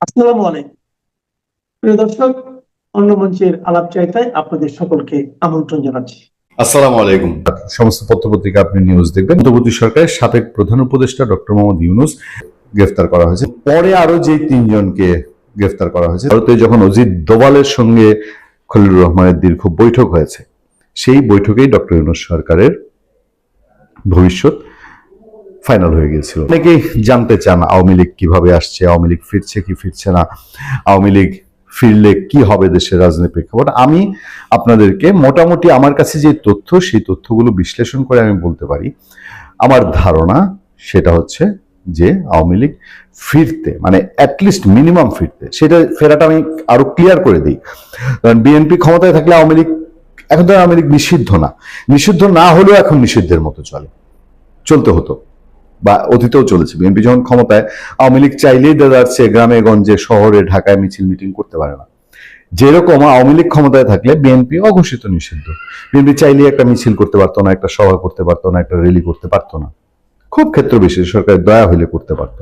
আসসালামু আলাইকুম প্রিয় দর্শক, অন্য মঞ্চের আলাপ চাইতায় আপনাদের সকলকে আমন্ত্রণ জানাচ্ছি। আসসালামু আলাইকুম। সমস্ত পত্রপত্রিকা আপনি নিউজ দেখবেন। অন্তর্বর্তী সরকারের সাবেক প্রধান উপদেষ্টা ডক্টর মোহাম্মদ ইউনূস গ্রেফতার করা হয়েছে। পরে আরো যে তিনজনকে গ্রেফতার করা হয়েছে, ভারতে যখন অজিত দোভালের সঙ্গে খলিলুর রহমানের দীর্ঘ বৈঠক হয়েছে, সেই বৈঠকেই ডক্টর ইউনূস সরকারের ভবিষ্যৎ ফাইনাল হয়ে গিয়েছিল। অনেকেই জানতে চান আওয়ামী লীগ কিভাবে আসছে, আওয়ামী লীগ ফিরছে কি ফিরছে না, আওয়ামী লীগ ফিরলে কি হবে দেশের রাজনৈতিক প্রেক্ষাপট। আমি আপনাদেরকে মোটামুটি আমার কাছে যে তথ্য, সেই তথ্যগুলো বিশ্লেষণ করে আমি বলতে পারি, আমার ধারণা সেটা হচ্ছে যে আওয়ামী লীগ ফিরতে, মানে অ্যাটলিস্ট মিনিমাম ফিরতে, সেটা ফেরাটা আমি আরো ক্লিয়ার করে দিই। কারণ বিএনপি ক্ষমতায় থাকলে আওয়ামী লীগ, এখন তো আওয়ামী লীগ নিষিদ্ধ না, নিষিদ্ধ না হলেও এখন নিষিদ্ধের মতো চলতে হতো, বা অতীতেও চলেছে। বিএনপি যখন ক্ষমতায়, আওয়ামী লীগ চাইলেই দেখা যাচ্ছে গ্রামে গঞ্জে শহরে ঢাকায় মিছিল মিটিং করতে পারে না। যেরকম আওয়ামী লীগ ক্ষমতায় থাকলে বিএনপি অঘোষিত নিষিদ্ধ, বিএনপি চাইলেই একটা মিছিল করতে পারতো না, একটা সভা করতে পারতো না, একটা র্যালি করতে পারতো না, খুব ক্ষেত্র বিশেষ সরকারের দয়া হইলে করতে পারতো।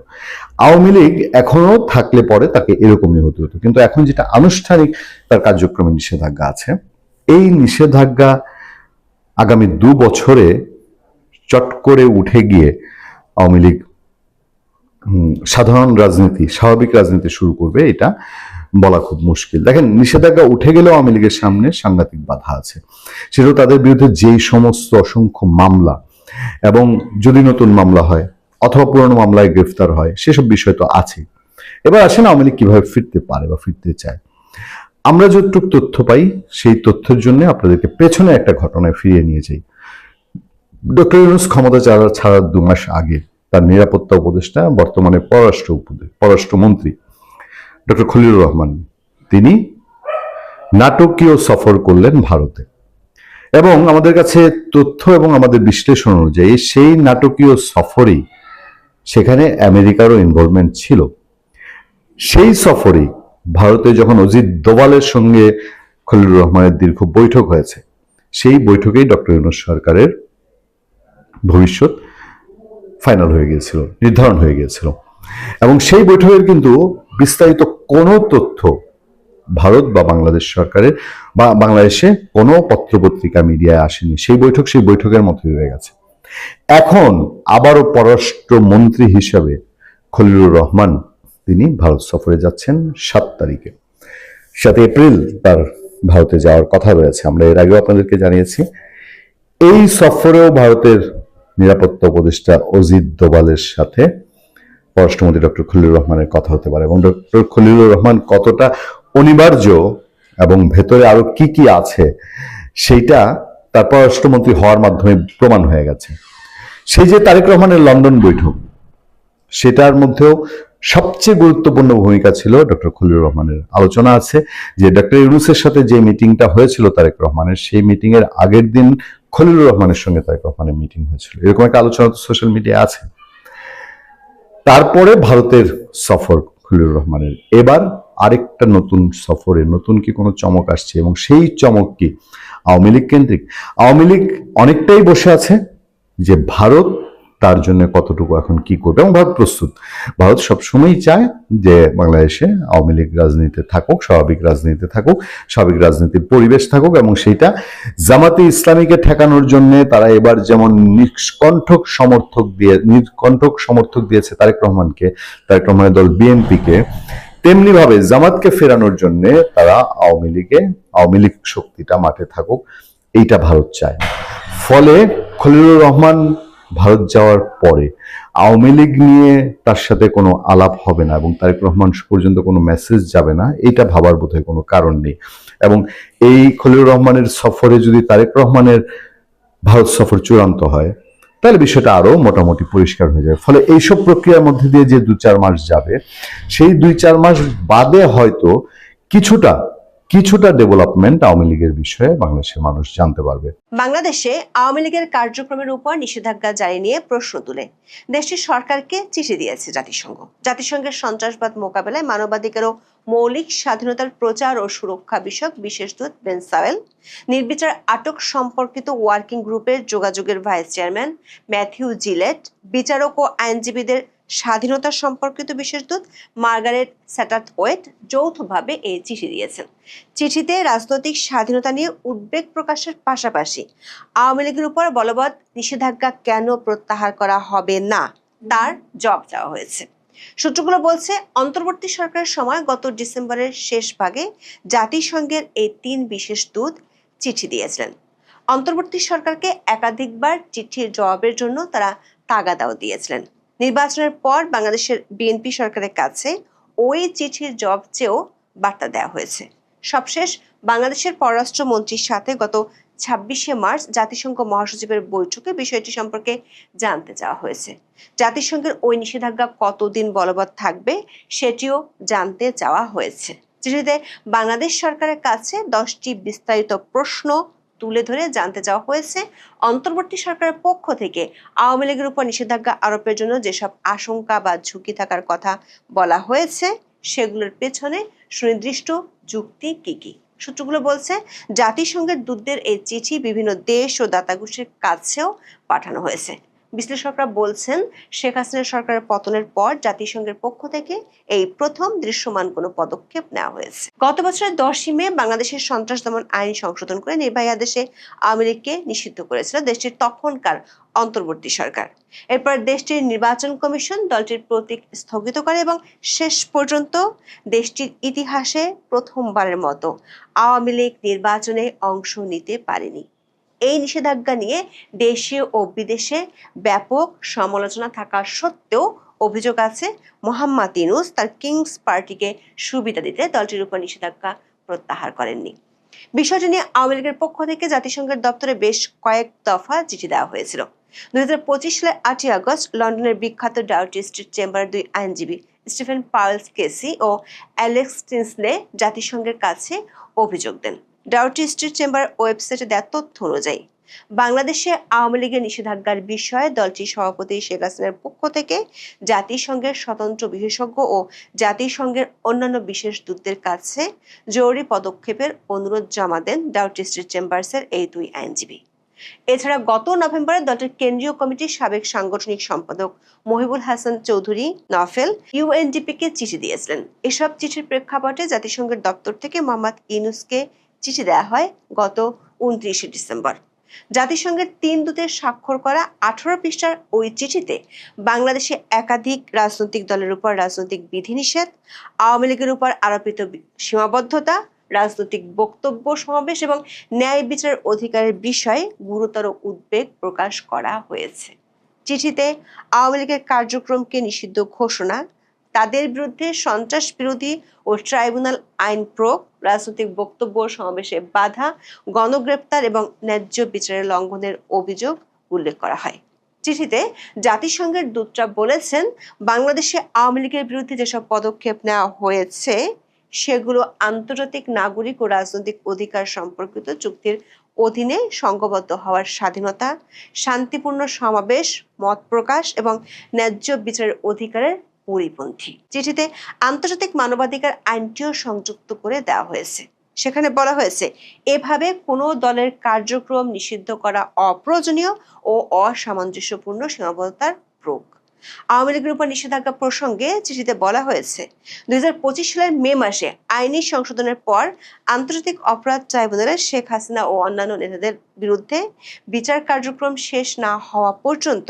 আওয়ামী লীগ এখনো থাকলে পরে তাকে এরকমই হতে হতো। কিন্তু এখন যেটা আনুষ্ঠানিক তার কার্যক্রমে নিষেধাজ্ঞা আছে, এই নিষেধাজ্ঞা আগামী 2 বছরে চট করে উঠে গিয়ে আওয়ামী লীগ সাধারণ রাজনীতি, স্বাভাবিক রাজনীতি শুরু করবে, এটা বলা খুব মুশকিল। দেখেন, নিষেধাজ্ঞা উঠে গেলেও আওয়ামী লীগের সামনে সাংঘাতিক বাধা আছে। সেটাও তাদের বিরুদ্ধে যেই সমস্ত অসংখ্য মামলা, এবং যদি নতুন মামলা হয় অথবা পুরনো মামলায় গ্রেফতার হয়, সেসব বিষয় তো আছে। এবার আসেন আওয়ামী লীগ কিভাবে ফিরতে পারে বা ফিরতে চায়। আমরা যতটুকু তথ্য পাই, সেই তথ্যের জন্য আপনাদেরকে পেছনে একটা ঘটনায় ফিরিয়ে নিয়ে যাই। ডক্টর ইউনূস ক্ষমতা ছাড়ার 2 মাস আগে তার নিরাপত্তা উপদেষ্টা, বর্তমানে পররাষ্ট্রমন্ত্রী ডক্টর খলিলুর রহমান, তিনি নাটকীয় সফর করলেন ভারতে। এবং আমাদের কাছে তথ্য এবং আমাদের বিশ্লেষণ অনুযায়ী সেই নাটকীয় সফরেই সেখানে আমেরিকারও ইনভলভমেন্ট ছিল। সেই সফরেই ভারতে যখন অজিত দোভালের সঙ্গে খলিলুর রহমানের দীর্ঘ বৈঠক হয়েছে, সেই বৈঠকেই ডক্টর ইউনূস সরকারের ভবিষ্যৎ ফাইনাল হয়ে গিয়েছিল, নির্ধারণ হয়ে গিয়েছিল। এবং সেই বৈঠকের কিন্তু বিস্তারিত কোনো তথ্য ভারত বা বাংলাদেশ সরকারের বা বাংলাদেশে কোনো পত্রপত্রিকা মিডিয়ায় আসেনি। সেই বৈঠকের মতোই রয়ে গেছে। এখন আবারও পররাষ্ট্রমন্ত্রী হিসাবে খলিলুর রহমান তিনি ভারত সফরে যাচ্ছেন 7 তারিখে। 7 এপ্রিল তার ভারতে যাওয়ার কথা রয়েছে, আমরা এর আগেও আপনাদেরকে জানিয়েছি। এই সফরেও ভারতের নিরাপত্তা উপদেষ্টা অজিত দোভালের সাথে পররাষ্ট্রমন্ত্রী ডক্টর খলিলুর রহমানের কথা হতে পারে। এবং ডক্টর খলিলুর রহমান কতটা অনিবার্য এবং ভেতরে আরো কি কি আছে, সেইটা তার পররাষ্ট্রমন্ত্রী হওয়ার মাধ্যমে প্রমাণ হয়ে গেছে। সেই যে তারেক রহমানের লন্ডন বৈঠক, সেটার মধ্যেও সবচেয়ে গুরুত্বপূর্ণ ভূমিকা ছিল ডক্টর খলিলুর রহমানের। আলোচনা আছে যে ডক্টর ইউনূসের সাথে যে মিটিংটা হয়েছিল তারেক রহমানের, সেই মিটিং এর আগের দিন খলিলুর রহমানের সঙ্গে তারেক রহমানের মিটিং হয়েছিল, এরকম একটা আলোচনা তো সোশ্যাল মিডিয়া আছে। তারপরে ভারতের সফর খলিলুর রহমানের, এবার আরেকটা নতুন সফরে নতুন কি কোনো চমক আসছে, এবং সেই চমক কি আওয়ামী লীগ কেন্দ্রিক। আওয়ামী লীগ অনেকটাই বসে আছে যে ভারত তার জন্য কতটুকু এখন কি করবে, এবং ভারত প্রস্তুত। ভারত সবসময়ই চায় যে বাংলাদেশে আওয়ামী লীগ রাজনীতিতে থাকুক, স্বাভাবিক রাজনীতিতে থাকুক, স্বাভাবিক রাজনীতির পরিবেশ থাকুক, এবং সেইটা জামাতে ইসলামীকে ঠেকানোর জন্য তারা এবার যেমন নিষ্কণ্ঠক সমর্থক দিয়েছে তারেক রহমানকে, তারেক রহমানের দল বিএনপিকে, তেমনি ভাবে জামাতকে ফেরানোর জন্য তারা আওয়ামী লীগ শক্তিটা মাঠে থাকুক, এইটা ভারত চায়। ফলে খলিলুর রহমান ভারত যাওয়ার পরে আওয়ামী লীগ নিয়ে তার সাথে কোনো আলাপ হবে না, এবং তারেক রহমান পর্যন্ত কোনো মেসেজ যাবে না, এটা ভাবার বোধহয় কোনো কারণ নেই। এবং এই খলিলুর রহমানের সফরে যদি তারেক রহমানের ভারত সফর চূড়ান্ত হয়, তাহলে বিষয়টা আরো মোটামুটি পরিষ্কার হয়ে যাবে। ফলে এইসব প্রক্রিয়ার মধ্যে দিয়ে যে 2-4 মাস যাবে, সেই 2-4 মাস বাদে হয়তো কিছুটা ডেভেলপমেন্ট আওয়ামী লীগের বিষয়ে বাংলাদেশের মানুষ জানতে পারবে। বাংলাদেশে আওয়ামী লীগের কার্যক্রমের উপর নিষেধাজ্ঞা জারি নিয়ে প্রশ্ন তুলে দেশটির সরকারকে চিঠি দিয়েছে জাতিসংঘের সন্ত্রাসবাদ মোকাবেলায় মানবাধিকার ও মৌলিক স্বাধীনতার প্রচার ও সুরক্ষা বিষয়ক বিশেষ দূত বেন সাওয়েল, নির্বিচার আটক সম্পর্কিত ওয়ার্কিং গ্রুপের যোগাযোগের ভাইস চেয়ারম্যান ম্যাথিউ জিলেট, বিচারক ও আইনজীবীদের স্বাধীনতা সম্পর্কিত বিশেষ দূত মার্গারেট স্যাটারথওয়েট যৌথভাবে এই চিঠি দিয়েছেন। চিঠিতে রাজনৈতিক স্বাধীনতা নিয়ে উদ্বেগ প্রকাশের পাশাপাশি আওয়ামী লীগের উপর বলবৎ নিষেধাজ্ঞা কেন প্রত্যাহার করা হবে না তার জবাব দেওয়া হয়েছে। সূত্রগুলো বলছে, অন্তর্বর্তী সরকারের সময় গত ডিসেম্বরের শেষ ভাগে জাতিসংঘের এই 3 বিশেষ দূত চিঠি দিয়েছিলেন। অন্তর্বর্তী সরকারকে একাধিকবার চিঠির জবাবের জন্য তারা তাগাদাও দিয়েছিলেন। নির্বাচনের পর বাংলাদেশের বিএনপি সরকারের কাছে ওই চিঠির জবাব চেয়েও বার্তা দেওয়া হয়েছে। সবশেষ বাংলাদেশের পররাষ্ট্রমন্ত্রীর সাথে গত 26শে মার্চ জাতিসংঘ মহাসচিবের বৈঠকে বিষয়টি সম্পর্কে জানতে চাওয়া হয়েছে। জাতিসংঘের ওই নিষেধাজ্ঞা কতদিন বলবৎ থাকবে সেটিও জানতে চাওয়া হয়েছে। চিঠিতে বাংলাদেশ সরকারের কাছে 10টি বিস্তারিত প্রশ্ন তুলে ধরে জানতে চাওয়া হয়েছে অন্তর্বর্তী সরকারের পক্ষ থেকে আওয়ামী লীগের উপর নিষেধাজ্ঞা আরোপের জন্য যেসব আশঙ্কা বা ঝুঁকি থাকার কথা বলা হয়েছে সেগুলোর পেছনে সুনির্দিষ্ট যুক্তি কি কি। সূত্রগুলো বলছে, জাতিসংঘের দূতদের এই চিঠি বিভিন্ন দেশ ও দাতাগোষ্ঠীর কাছেও পাঠানো হয়েছে। বিশ্লেষকরা বলছেন, শেখ হাসিনা সরকারের পতনের পর জাতিসংঘের পক্ষ থেকে এই প্রথম দৃশ্যমান কোনো পদক্ষেপ নেওয়া হয়েছে। গত বছরের 10ই মে বাংলাদেশের সন্ত্রাস দমন আইন সংশোধন করে নির্বাহী আদেশে আওয়ামী লীগকে নিষিদ্ধ করেছিল দেশটির তখনকার অন্তর্বর্তী সরকার। এরপর দেশটির নির্বাচন কমিশন দলটির প্রতীক স্থগিত করে এবং শেষ পর্যন্ত দেশটির ইতিহাসে প্রথমবারের মতো আওয়ামী লীগ নির্বাচনে অংশ নিতে পারেনি। এই নিষেধাজ্ঞা নিয়ে দেশে ও বিদেশে ব্যাপক সমালোচনা থাকা সত্ত্বেও অভিযোগ আছে মোহাম্মদ ইউনূস তার কিংস পার্টিকে সুবিধা দিতে দলটির উপর নিষেধাজ্ঞা প্রত্যাহার করেননি। বিষয়টি নিয়ে আওয়ামী লীগের পক্ষ থেকে জাতিসংঘের দপ্তরে বেশ কয়েক দফা চিঠি দেওয়া হয়েছিল। 2025 সালের 8ই আগস্ট লন্ডনের বিখ্যাত ডাউটি স্ট্রিট চেম্বারের 2 আইনজীবী স্টিফেন পাওয়েলস কেসি ও অ্যালেক্স টিনসলে জাতিসংঘের কাছে অভিযোগ দেন। ডাউটি স্ট্রিট চেম্বার ওয়েবসাইটে দেওয়া তথ্য অনুযায়ী বাংলাদেশে আওয়ামী লীগের নিষেধাজ্ঞার বিষয়ে দলটির সভাপতি শেখ হাসিনার পক্ষ থেকে জাতিসংঘের স্বতন্ত্র বিশেষজ্ঞ ও জাতিসংঘের অন্যান্য বিশেষ দূতদের কাছে জরুরি পদক্ষেপের অনুরোধ জমা দেন ডাউটি স্ট্রিট চেম্বার্সের এই 2 আইনজীবী। এছাড়া গত নভেম্বরে দলটির কেন্দ্রীয় কমিটির সাবেক সাংগঠনিক সম্পাদক মহিবুল হাসান চৌধুরী নফেল ইউএনডিপি-কে চিঠি দিয়েছিলেন। এসব চিঠির প্রেক্ষাপটে জাতিসংঘের দপ্তর থেকে মোহাম্মদ ইউনূসকে চিঠি দেওয়া হয় গত 29শে ডিসেম্বর। জাতিসংঘের 3 দূতের স্বাক্ষর করা 18 পৃষ্ঠার ওই চিঠিতে বাংলাদেশে একাধিক রাজনৈতিক দলের উপর রাজনৈতিক বিধিনিষেধ, আওয়ামী লীগের উপর আরোপিত সীমাবদ্ধতা, রাজনৈতিক বক্তব্য, সমাবেশ এবং ন্যায় বিচারের অধিকারের বিষয়ে গুরুতর উদ্বেগ প্রকাশ করা হয়েছে। চিঠিতে আওয়ামী লীগের কার্যক্রমকে নিষিদ্ধ ঘোষণা, তাদের বিরুদ্ধে সন্ত্রাস বিরোধী ও ট্রাইব্যুনাল আইন প্রয়োগ, রাজনৈতিক বক্তব্য সমাবেশে বাধা, গণগ্রেপ্তার এবং ন্যায্য বিচারের লঙ্ঘনের অভিযোগ উল্লেখ করা হয়। চিঠিতে জাতিসংঘের দূতরা বলেছেন, বাংলাদেশে আওয়ামী লীগের বিরুদ্ধে যেসব পদক্ষেপ নেওয়া হয়েছে সেগুলো আন্তর্জাতিক নাগরিক ও রাজনৈতিক অধিকার সম্পর্কিত চুক্তির অধীনে সংঘবদ্ধ হওয়ার স্বাধীনতা, শান্তিপূর্ণ সমাবেশ, মত প্রকাশ এবং ন্যায্য বিচারের অধিকারের পরিপন্থী। চিঠিতে আন্তর্জাতিক মানবাধিকার আইনটিও সংযুক্ত করে দেওয়া হয়েছে। সেখানে বলা হয়েছে, এভাবে কোনো দলের কার্যক্রম নিষিদ্ধ করা অপ্রয়োজনীয় ও অসামঞ্জস্যপূর্ণ সীমাবদ্ধতার প্রয়োগ। আওয়ামী লীগের উপর নিষেধাজ্ঞা প্রসঙ্গে চিঠিতে বলা হয়েছে, 2025 সালের মে মাসে আইনি সংশোধনের পর আন্তর্জাতিক অপরাধ ট্রাইব্যুনালে শেখ হাসিনা ও অন্যান্য নেতাদের বিরুদ্ধে বিচার কার্যক্রম শেষ না হওয়া পর্যন্ত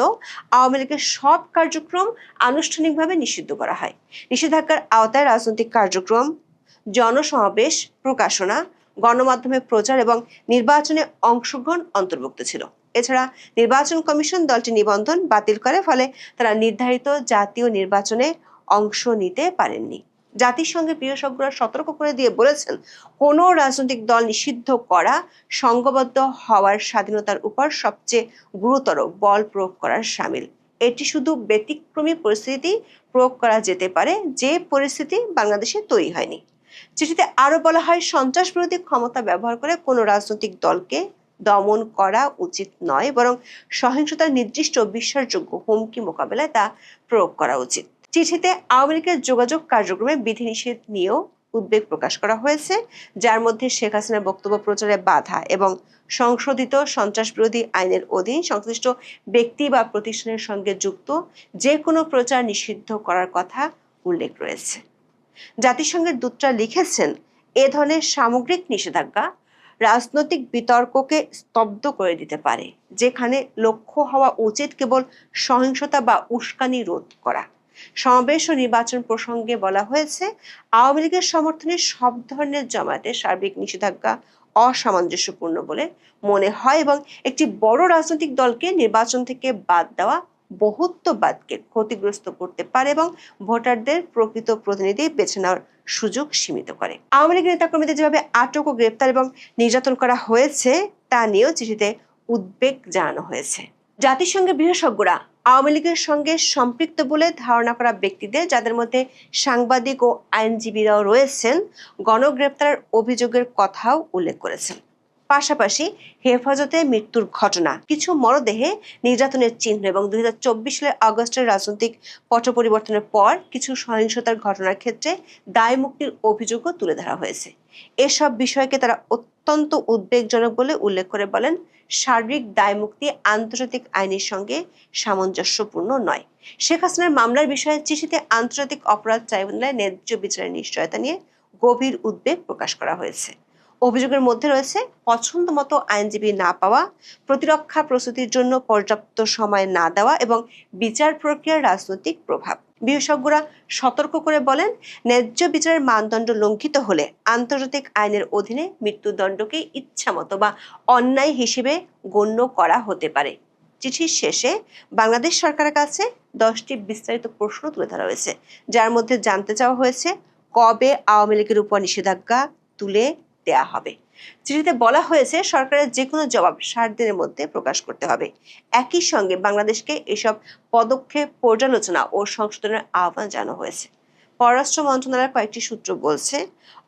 আওয়ামী লীগের সব কার্যক্রম আনুষ্ঠানিকভাবে নিষিদ্ধ করা হয়। নিষেধাজ্ঞার আওতায় রাজনৈতিক কার্যক্রম, জনসমাবেশ, প্রকাশনা, গণমাধ্যমে প্রচার এবং নির্বাচনে অংশগ্রহণ অন্তর্ভুক্ত ছিল। এছাড়া নির্বাচন কমিশন দলটি নিবন্ধন বাতিল করে, ফলে তারা নির্ধারিত জাতীয় নির্বাচনে অংশ নিতে পারেননি। জাতিসংঘের বিশেষজ্ঞরা সতর্ক করে দিয়ে বলেছেন, কোনো রাজনৈতিক দল নিষিদ্ধ করা সংঘবদ্ধ হওয়ার স্বাধীনতার উপর সবচেয়ে গুরুতর বল প্রয়োগ করার শামিল। এটি শুধু ব্যতিক্রমী পরিস্থিতি প্রয়োগ করা যেতে পারে, যে পরিস্থিতি বাংলাদেশে তৈরি হয়নি। চিঠিতে আরো বলা হয়, সন্ত্রাস বিরোধী ক্ষমতা ব্যবহার করে কোনো রাজনৈতিক দলকে দমন করা উচিত নয়, বরং সহিংসতার নির্দিষ্ট বিশ্বাসযোগ্য হুমকি মোকাবেলায় তা প্রয়োগ করা উচিত। চিঠিতে আওয়ামী লীগের যোগাযোগ কার্যক্রমে বিধিনিষেধ নিয়েও উদ্বেগ প্রকাশ করা হয়েছে, যার মধ্যে শেখ হাসিনার বক্তব্য প্রচারে বাধা এবং সংশোধিত সন্ত্রাস বিরোধী আইনের অধীন সংশ্লিষ্ট ব্যক্তি বা প্রতিষ্ঠানের সঙ্গে যুক্ত যে কোনো প্রচার নিষিদ্ধ করার কথা উল্লেখ রয়েছে। জাতিসংঘের দূতরা লিখেছেন, এ ধরনের সামগ্রিক নিষেধাজ্ঞা রাজনৈতিক বিতর্ককে স্তব্ধ করে দিতে পারে, যেখানে লক্ষ্য হওয়া উচিত কেবল সহিংসতা বা উস্কানি রোধ করা। সমাবেশ ও নির্বাচন প্রসঙ্গে বলা হয়েছে, আওয়ামী লীগের সমর্থনে সব ধরনের জমায়েতের সার্বিক নিষেধাজ্ঞা অসামঞ্জস্যপূর্ণ বলে মনে হয় এবং একটি বড় রাজনৈতিক দলকে নির্বাচন থেকে বাদ দেওয়া বহুত্ববাদকে ক্ষতিগ্রস্ত করতে পারে এবং ভোটারদের প্রকৃত প্রতিনিধি বেছে নেওয়ার সুযোগ সীমিত করে। আওয়ামী লীগের নেতাকর্মীদের যেভাবে আটক ও গ্রেপ্তার এবং নির্যাতন করা হয়েছে তা নিয়েও চিঠিতে উদ্বেগ জানানো হয়েছে। জাতিসংঘের বিশেষজ্ঞরা আওয়ামী লীগের সঙ্গে সম্পৃক্ত বলে ধারণা করা ব্যক্তিদের, যাদের মধ্যে সাংবাদিক ও আইনজীবীরাও রয়েছেন, গণগ্রেপ্তারের অভিযোগের কথাও উল্লেখ করেছেন। পাশাপাশি হেফাজতে মৃত্যুর ঘটনা, কিছু মরদেহে নির্যাতনের চিহ্ন এবং 2024 সালের আগস্টের রাজনৈতিক পট পরিবর্তনের পর কিছু সহিংসতার ঘটনার ক্ষেত্রে দায় মুক্তির অভিযোগও তুলে ধরা হয়েছে। এসব বিষয়কে তারা অত্যন্ত উদ্বেগজনক বলে উল্লেখ করে বলেন, সার্বিক দায় মুক্তি আন্তর্জাতিক আইনের সঙ্গে সামঞ্জস্যপূর্ণ নয়। শেখ হাসিনার মামলার বিষয়ে চিঠিতে আন্তর্জাতিক অপরাধ ট্রাইব্যুনালে ন্যায্য বিচারের নিশ্চয়তা নিয়ে গভীর উদ্বেগ প্রকাশ করা হয়েছে। অভিযোগের মধ্যে রয়েছে পছন্দ মতো আইনজীবী না পাওয়া, প্রতিরক্ষা প্রস্তুতির জন্য পর্যাপ্ত সময় না দেওয়া এবং বিচার প্রক্রিয়ার রাজনৈতিক প্রভাব। বিশেষজ্ঞরা সতর্ক করে বলেন, ন্যায্য বিচারের মানদণ্ড লঙ্ঘিত হলে আন্তর্জাতিক আইনের অধীনে মৃত্যুদণ্ডকে ইচ্ছামতো বা অন্যায় হিসেবে গণ্য করা হতে পারে। চিঠির শেষে বাংলাদেশ সরকারের কাছে 10টি বিস্তারিত প্রশ্ন তুলে ধরা হয়েছে, যার মধ্যে জানতে চাওয়া হয়েছে কবে আওয়ামী লীগের উপর নিষেধাজ্ঞা তুলে দেয়া হবে। চিঠিতে বলা হয়েছে, সরকারের যে কোনো জবাব 60 দিনের মধ্যে প্রকাশ করতে হবে। একই সঙ্গে বাংলাদেশকে এসব পদক্ষেপ পর্যালোচনা ও সংশোধনের আহ্বান জানানো হয়েছে। পররাষ্ট্র মন্ত্রণালয়ের কয়েকটি সূত্র বলছে,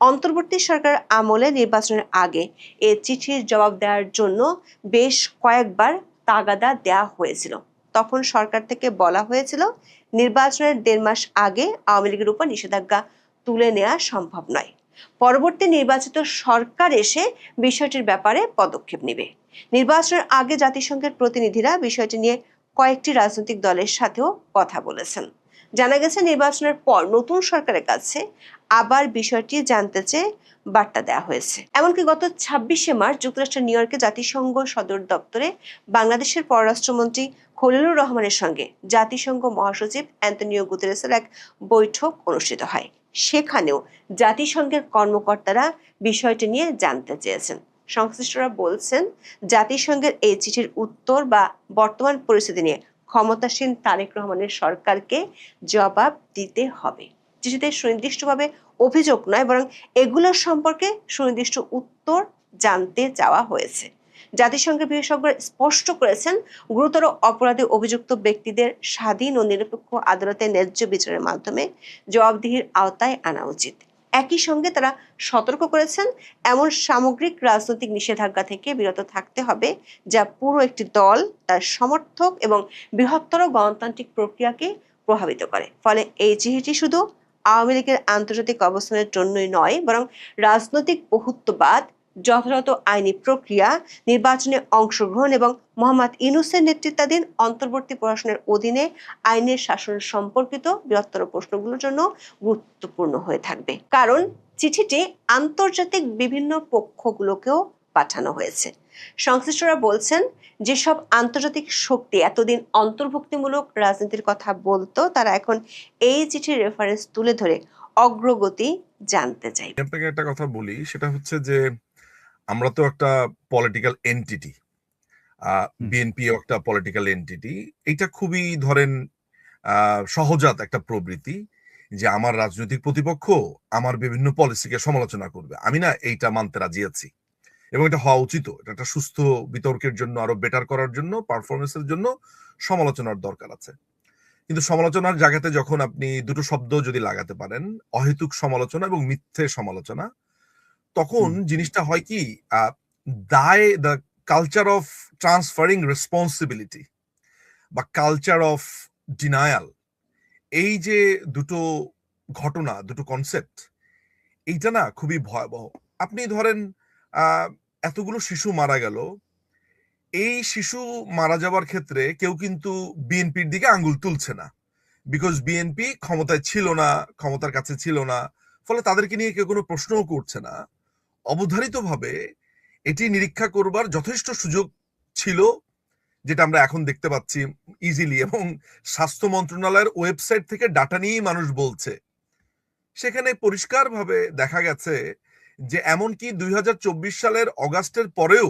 অন্তর্বর্তী সরকার আমলে নির্বাচনের আগে এ চিঠির জবাব দেওয়ার জন্য বেশ কয়েকবার তাগাদা দেওয়া হয়েছিল। তখন সরকার থেকে বলা হয়েছিল, নির্বাচনের 1.5 মাস আগে আওয়ামী লীগের উপর নিষেধাজ্ঞা তুলে নেওয়া সম্ভব নয়। পরবর্তী নির্বাচিত সরকার এসে বিষয়টির ব্যাপারে পদক্ষেপ নেবে। নির্বাচনের আগে জাতিসংঘের প্রতিনিধিরা বিষয়টি নিয়ে কয়েকটি রাজনৈতিক দলের সাথেও কথা বলেছেন। জানা গেছে, নির্বাচনের পর নতুন সরকারের কাছে আবার বিষয়টি জানতে চেয়ে বার্তা দেওয়া হয়েছে। এমনকি গত 26শে মার্চ যুক্তরাষ্ট্রের নিউ ইয়র্কে জাতিসংঘ সদর দপ্তরে বাংলাদেশের পররাষ্ট্রমন্ত্রী খলিলুর রহমানের সঙ্গে জাতিসংঘ মহাসচিব অ্যান্তনিও গুতেরেসের এক বৈঠক অনুষ্ঠিত হয়। সেখানেও জাতিসংঘের কর্মকর্তারা বিষয়টি নিয়ে জানতে চেয়েছেন। সংশ্লিষ্টরা বলছেন, জাতিসংঘের এই চিঠির উত্তর বা বর্তমান পরিস্থিতি নিয়ে ক্ষমতাসীন তারেক রহমানের সরকারকে জবাব দিতে হবে। চিঠিতে সুনির্দিষ্টভাবে অভিযোগ নয়, বরং এগুলোর সম্পর্কে সুনির্দিষ্ট উত্তর জানতে চাওয়া হয়েছে। জাতিসংঘের বিশেষজ্ঞরা স্পষ্ট করেছেন, গুরুতর অপরাধে অভিযুক্ত ব্যক্তিদের স্বাধীন ও নিরপেক্ষ আদালতে ন্যায্য বিচারের মাধ্যমে জবাবদিহির আওতায় আনা উচিত। একই সঙ্গে তারা সতর্ক করেছেন, এমন সামগ্রিক রাজনৈতিক নিষেধাজ্ঞা থেকে বিরত থাকতে হবে যা পুরো একটি দল, তার সমর্থক এবং বৃহত্তর গণতান্ত্রিক প্রক্রিয়াকে প্রভাবিত করে। ফলে এই চিঠিটি শুধু আওয়ামী লীগের আন্তর্জাতিক অবস্থানের জন্যই নয়, বরং রাজনৈতিক বহুত্ববাদ, যথাযথ আইনি প্রক্রিয়া, নির্বাচনে অংশগ্রহণ এবং মোহাম্মদ ইউনূসের নেতৃত্বাধীন অন্তর্বর্তী প্রশাসনের অধীনে আইনের শাসন সম্পর্কিত বৃহত্তর প্রশ্নগুলোর জন্য গুরুত্বপূর্ণ হয়ে থাকবে। কারণ চিঠিটি আন্তর্জাতিক বিভিন্ন পক্ষগুলোকেও পাঠানো হয়েছে। সংশ্লিষ্টরা বলছেন, যেসব আন্তর্জাতিক শক্তি এতদিন অন্তর্ভুক্তিমূলক রাজনীতির কথা বলতো, তারা এখন এই চিঠির রেফারেন্স তুলে ধরে অগ্রগতি জানতে চাই। আপনাকে একটা কথা বলি, সেটা হচ্ছে যে আমরা তো একটা পলিটিক্যাল এন্টিটি, বিএনপি একটা পলিটিক্যাল এন্টিটি। এটা খুবই ধরেন সহজাত একটা প্রবৃত্তি যে আমার রাজনৈতিক প্রতিপক্ষ আমার বিভিন্ন পলিসিকে সমালোচনা করবে। আমি না এইটা মানতে রাজি আছি এবং এটা হওয়া উচিত। এটা একটা সুস্থ বিতর্কের জন্য, আরো বেটার করার জন্য, পারফরমেন্সের জন্য সমালোচনার দরকার আছে। কিন্তু সমালোচনার জায়গাতে যখন আপনি দুটো শব্দ যদি লাগাতে পারেন, অহেতুক সমালোচনা এবং মিথ্যে সমালোচনা, তখন জিনিসটা হয় কি, দায়, the culture of transferring responsibility বা কালচার অফ ডিনায়াল, এই যে দুটো ঘটনা, দুটো কনসেপ্ট, এইটা না খুবই ভয়াবহ। আপনি ধরেন আহ, এতগুলো শিশু মারা গেল, এই শিশু মারা যাওয়ার ক্ষেত্রে কেউ কিন্তু বিএনপির দিকে আঙ্গুল তুলছে না, বিকজ বিএনপি ক্ষমতায় ছিল না, ক্ষমতার কাছে ছিল না, ফলে তাদেরকে নিয়ে কেউ কোনো প্রশ্নও করছে না। অবধারিতভাবে এটি নিরীক্ষা করবার যথেষ্ট সুযোগ ছিল, যেটা আমরা এখন দেখতে পাচ্ছি ইজিলি, এবং স্বাস্থ্য মন্ত্রণালয়ের ওয়েবসাইট থেকে ডাটা নিয়েই মানুষ বলছে। সেখানে পরিষ্কারভাবে দেখা গেছে যে এমনকি 2024 সালের অগাস্টের পরেও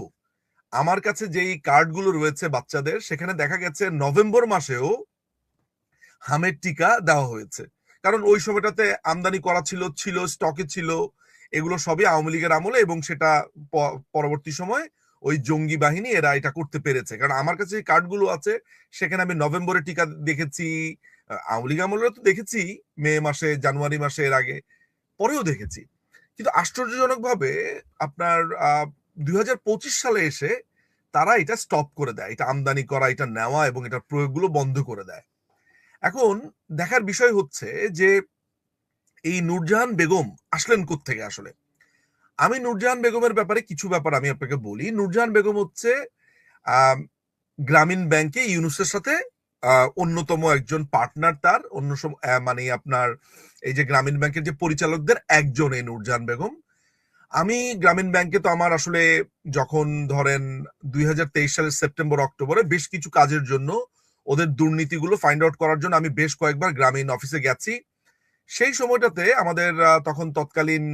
আমার কাছে যেই কার্ডগুলো রয়েছে বাচ্চাদের, সেখানে দেখা গেছে নভেম্বর মাসেও হামের টিকা দেওয়া হয়েছে। কারণ ওই সময়টাতে আমদানি করা ছিল স্টকে ছিল, এগুলো সবই আওয়ামী লীগের আমলে, এবং সেটা পরবর্তী সময় ওই জঙ্গি বাহিনী এরা এটা করতে পেরেছে। কারণ আমার কাছে যে কার্ডগুলো আছে সেখানে আমি নভেম্বরে টিকা দেখেছি, আওয়ামী লীগ আমলেও তো দেখেছি, মে মাসে, জানুয়ারি মাসে, এর আগে পরেও দেখেছি। কিন্তু আশ্চর্যজনক ভাবে আপনার 2025 সালে এসে তারা এটা স্টপ করে দেয়, এটা আমদানি করা, এটা নেওয়া এবং এটার প্রয়োগগুলো বন্ধ করে দেয়। এখন দেখার বিষয় হচ্ছে যে এই নূরজাহান বেগম আসলেন কোত্থেকে আসলে। আমি নূরজাহান বেগমের ব্যাপারে কিছু ব্যাপার আমি আপনাকে বলি। নূরজাহান বেগম হচ্ছে আহ গ্রামীণ ব্যাংকে ইউনুসের সাথে অন্যতম একজন পার্টনার, তার মানে আপনার এই যে গ্রামীণ ব্যাংকের যে পরিচালকদের একজন এই নূরজাহান বেগম। আমি গ্রামীণ ব্যাংকে তো আমার আসলে যখন ধরেন 2023 সালের সেপ্টেম্বর অক্টোবরে বেশ কিছু কাজের জন্য ওদের দুর্নীতিগুলো ফাইন্ড আউট করার জন্য আমি বেশ কয়েকবার গ্রামীণ অফিসে গেছি। সেই সময়টাতে আমাদের তখন তৎকালীন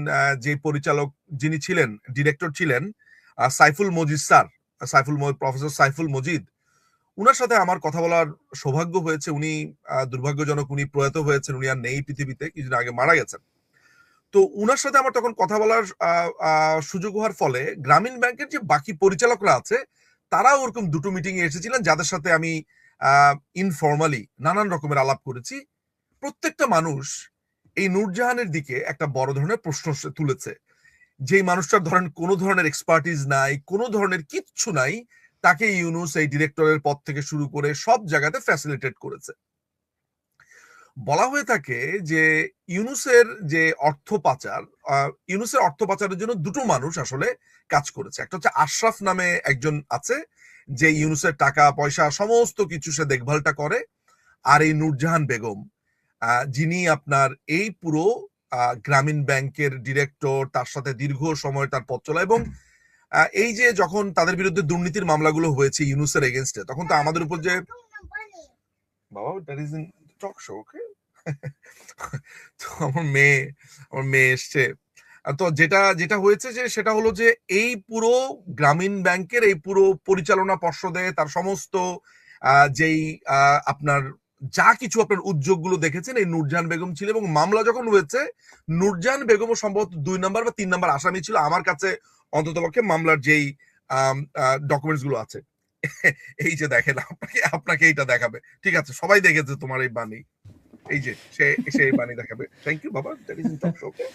যে পরিচালক যিনি ছিলেন, ডিরেক্টর ছিলেন সাইফুল মজিদ স্যার, প্রফেসর সাইফুল মজিদ, উনার সাথে আমার কথা বলার সৌভাগ্য হয়েছে। উনি দুর্ভাগ্যজনক উনি প্রয়াত হয়েছেন, উনি আর নেই পৃথিবীতে, কিছুদিন আগে মারা গেছেন। তো উনার সাথে আমার তখন কথা বলার সুযোগ হওয়ার ফলে গ্রামীণ ব্যাংকের যে বাকি পরিচালকরা আছে তারাও ওরকম দুটো মিটিং এ এসেছিলেন, যাদের সাথে আমি ইনফর্মালি নানান রকমের আলাপ করেছি। প্রত্যেকটা মানুষ এই নূরজাহানের দিকে একটা বড় ধরনের প্রশ্ন তুলেছে। যেই মানুষটার ধরেন কোনো ধরনের এক্সপার্টিস নাই, কোনো ধরনের কিচ্ছু নাই, তাকে ইউনুস এই ডিরেক্টরের পদ থেকে শুরু করে সব জায়গাতে ফ্যাসিলিটেট করেছে। বলা হয়ে থাকে যে ইউনুসের যে অর্থ পাচার, ইউনুসের অর্থ পাচারের জন্য দুটো মানুষ আসলে কাজ করেছে। একটা হচ্ছে আশরাফ নামে একজন আছে, যে ইউনুসের টাকা পয়সা সমস্ত কিছু সে দেখভালটা করে, আর এই নূরজাহান বেগম, যিনি আপনার এই পুরো গ্রামীণ ব্যাংকের ডিরেক্টর, তার সাথে দীর্ঘ সময় তার পথ চলা, এবং এই যে যখন তাদের বিরুদ্ধে দুর্নীতির মামলাগুলো হয়েছে ইউনুসের এগেনস্টে, তখন তো আমাদের উপর যে বাবা that is in talk show, okay. তো আমার মেয়ে এসছে। তো যেটা যেটা হয়েছে যে সেটা হলো যে এই পুরো গ্রামীণ ব্যাংকের এই পুরো পরিচালনা পর্ষদে তার সমস্ত যেই আপনার যা কিছু আপনার উদ্যোগগুলো দেখেছেন এই নূরজাহান বেগম ছিল, এবং মামলা যখন হয়েছে নূরজাহান বেগমও সম্ভবত 2 নাম্বার বা 3 নাম্বার আসামি ছিল। আমার কাছে অন্ততপক্ষে মামলার যেই ডকুমেন্টস গুলো আছে, এই যে দেখেন, আপনাকে এইটা দেখাবে, ঠিক আছে, সবাই দেখেছে তোমার এই বাণী, এই যে সে এই বাণী দেখাবে। থ্যাংক ইউ বাবা, that is in talk show, okay.